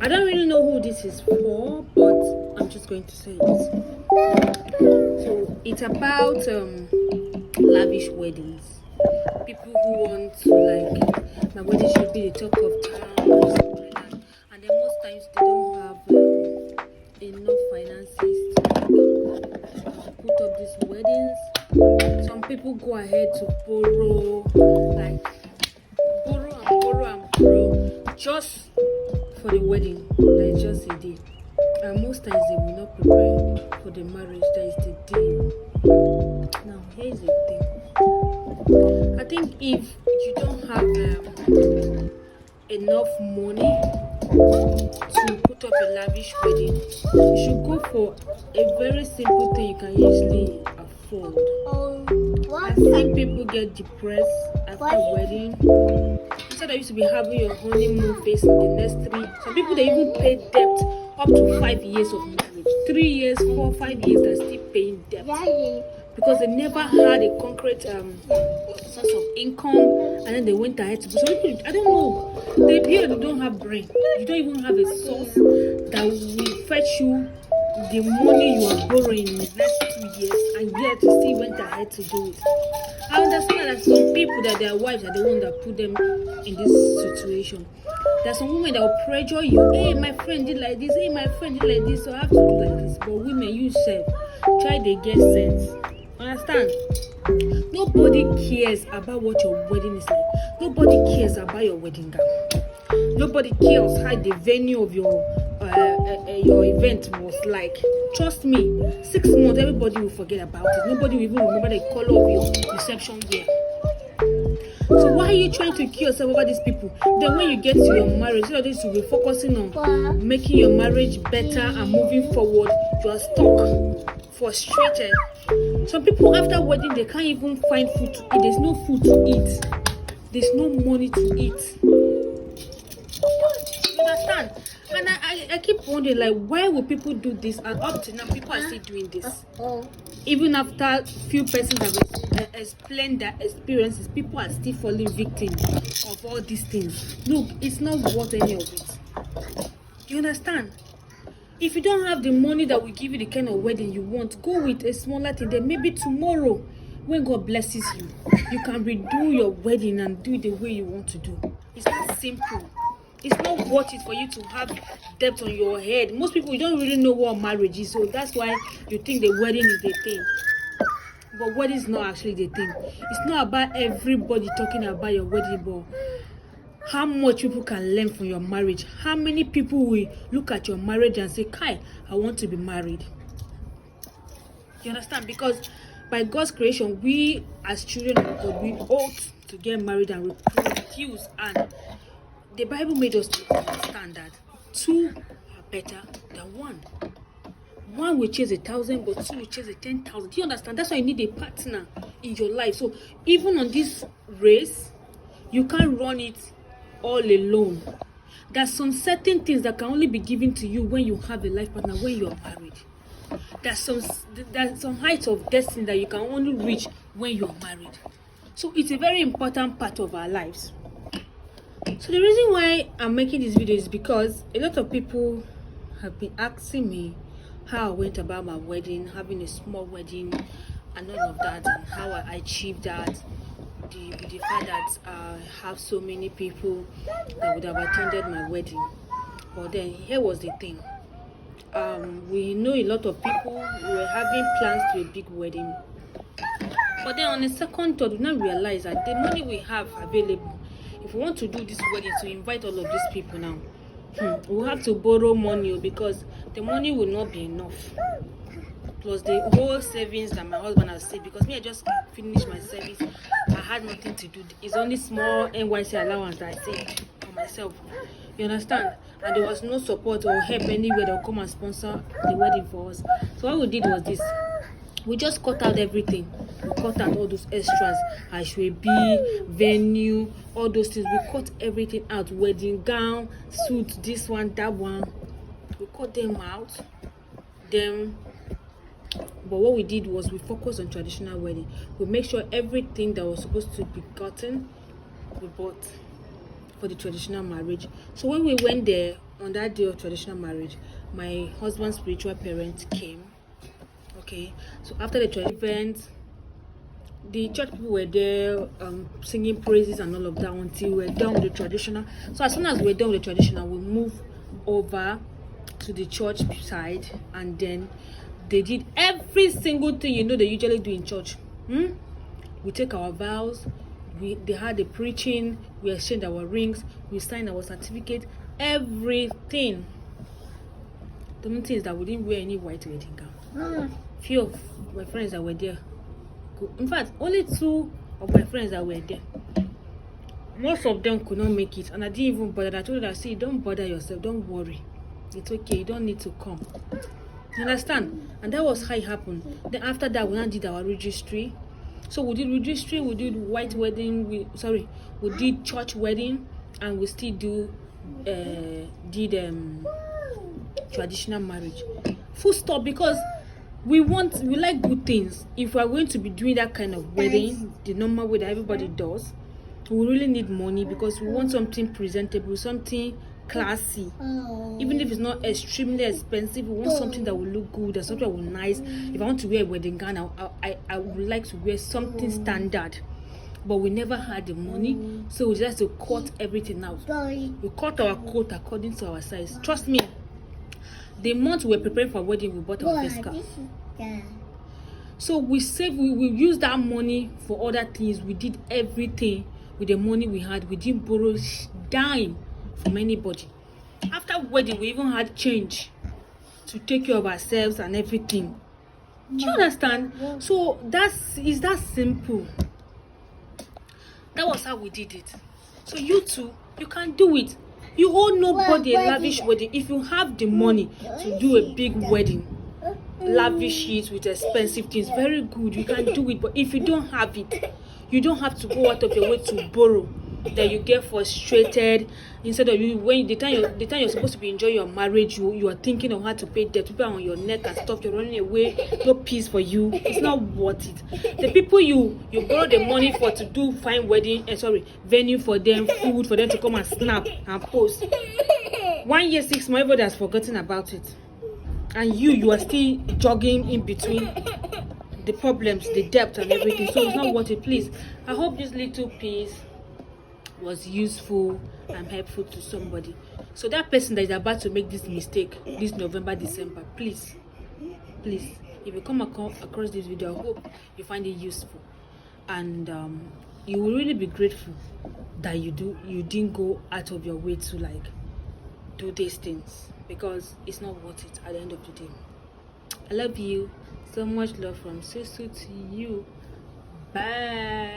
I don't really know who this is for, but I'm just going to say it. So it's about lavish weddings. People who want to, like, my wedding should be the talk of town or something like that. And then most times they don't have enough finances to put up these weddings. Some people go ahead to borrow, like borrow and borrow just for the wedding. That is just a day. And most times they will not prepare for the marriage. That is the day. Now here's the thing. I think if you don't have enough money to put up a lavish wedding, you should go for a very simple thing you can easily afford. I've seen people get depressed after wedding. Instead of you to be having your honeymoon phase in the next 3, some people they even pay debt up to 5 years of marriage. 3 years, 4, 5 years, they're still paying debt because they never had a concrete source of income, and then they went ahead to do. So people, I don't know, they appear they don't have brain. You don't even have a source that will fetch you the money you are borrowing in the next 2 years, and yet you still went ahead to do it. I understand that some people, that their wives are the one that put them in this situation. There's some women that will pressure you. Hey, my friend did like this. Hey, my friend did like this. So I have to do like this. But women, you self, try to get sense. Understand? Nobody cares about what your wedding is like. Nobody cares about your wedding gown. Nobody cares how the venue of your event was like. Trust me, 6 months everybody will forget about it. Nobody will even remember the color of your reception wear. So why are you trying to kill yourself over these people? Then when you get to your marriage, all this will be focusing on making your marriage better and moving forward. You are stuck, frustrated. Some people after wedding, they can't even find food to eat. There's no food to eat. There's no money to eat. You understand? And I keep wondering, like, why will people do this? And up to now, people are still doing this. Even after few persons have explained their experiences, people are still falling victim of all these things. Look, it's not worth any of it. Do you understand? If you don't have the money that will give you the kind of wedding you want, go with a smaller thing. Then maybe tomorrow, when God blesses you, you can redo your wedding and do it the way you want to do. It's not simple. It's not worth it for you to have debt on your head. Most people, you don't really know what marriage is, so that's why you think the wedding is the thing. But wedding is not actually the thing. It's not about everybody talking about your wedding, but how much people can learn from your marriage. How many people will look at your marriage and say, Kai, I want to be married. You understand? Because by God's creation, we as children of God, we ought to get married and reproduce. And the Bible made us to understand that 2 are better than 1. 1 will chase 1,000, but 2 will chase 10,000. Do you understand? That's why you need a partner in your life. So even on this race, you can't run it all alone. There's some certain things that can only be given to you when you have a life partner, when you are married. There's some heights of destiny that you can only reach when you are married. So it's a very important part of our lives. So the reason why I'm making this video is because a lot of people have been asking me how I went about my wedding, having a small wedding and all of that, and how I achieved that. The fact that I have so many people that would have attended my wedding. But then here was the thing. We know a lot of people were having plans to a big wedding. But then on the second thought, we now realize that the money we have available, if we want to do this wedding, to invite all of these people now, we'll have to borrow money because the money will not be enough. Plus the whole savings that my husband has saved, because me, I just finished my service. I had nothing to do. It's only small NYC allowance that I saved for myself. You understand? And there was no support or help anywhere that will come and sponsor the wedding for us. So what we did was this. We just cut out everything. We cut out all those extras, ashwebi, venue, all those things. We cut everything out. Wedding gown, suit, this one, that one. We cut them out. But what we did was we focused on traditional wedding. We make sure everything that was supposed to be gotten, we bought for the traditional marriage. So when we went there on that day of traditional marriage, my husband's spiritual parents came. Okay, so after the church event, the church people were there singing praises and all of that until we were done with the traditional. So as soon as we were done with the traditional, we moved over to the church side, and then they did every single thing they usually do in church. We take our vows, they had the preaching, we exchanged our rings, we signed our certificate, everything. The only thing is that we didn't wear any white wedding gown. Few of my friends that were there, in fact only 2 of my friends that were there, most of them could not make it, and I didn't even bother. I told them, see, don't bother yourself, don't worry, it's okay, you don't need to come. You understand? And that was how it happened. Then after that, we now did our registry. So we did registry, we did white wedding, we did church wedding, and we still did traditional marriage. Full stop, because we like good things. If we are going to be doing that kind of wedding, the normal way that everybody does, we really need money, because we want something presentable, something classy. Even if it's not extremely expensive, we want something that will look good and something that will nice. If I want to wear a wedding gown, I would like to wear something standard, but we never had the money, so we just had to cut everything out. We cut our coat according to our size. Trust me, the month we were preparing for wedding, we bought our first car. So we saved, we used that money for other things. We did everything with the money we had. We didn't borrow dime from anybody. After wedding, we even had change to take care of ourselves and everything. Do you understand? So that simple. That was how we did it. So you too, you can do it. You owe nobody a lavish wedding. If you have the money to do a big wedding, lavish it with expensive things, very good, you can do it. But if you don't have it, you don't have to go out of your way to borrow. Then you get frustrated. Instead of the time you're supposed to be enjoying your marriage, you are thinking of how to pay debt. People are on your neck and stuff. You're running away. No peace for you. It's not worth it. The people you borrow the money for to do fine wedding, venue for them, food for them to come and snap and post. 1 year, 6 months, everybody has forgotten about it, and you are still jogging in between the problems, the debt, and everything. So it's not worth it. Please, I hope this little piece was useful and helpful to somebody. So that person that is about to make this mistake this November, December, please, if you come across this video, I hope you find it useful, and you will really be grateful that you didn't go out of your way to do these things, because it's not worth it at the end of the day. I love you so much. Love from Susu to you. Bye.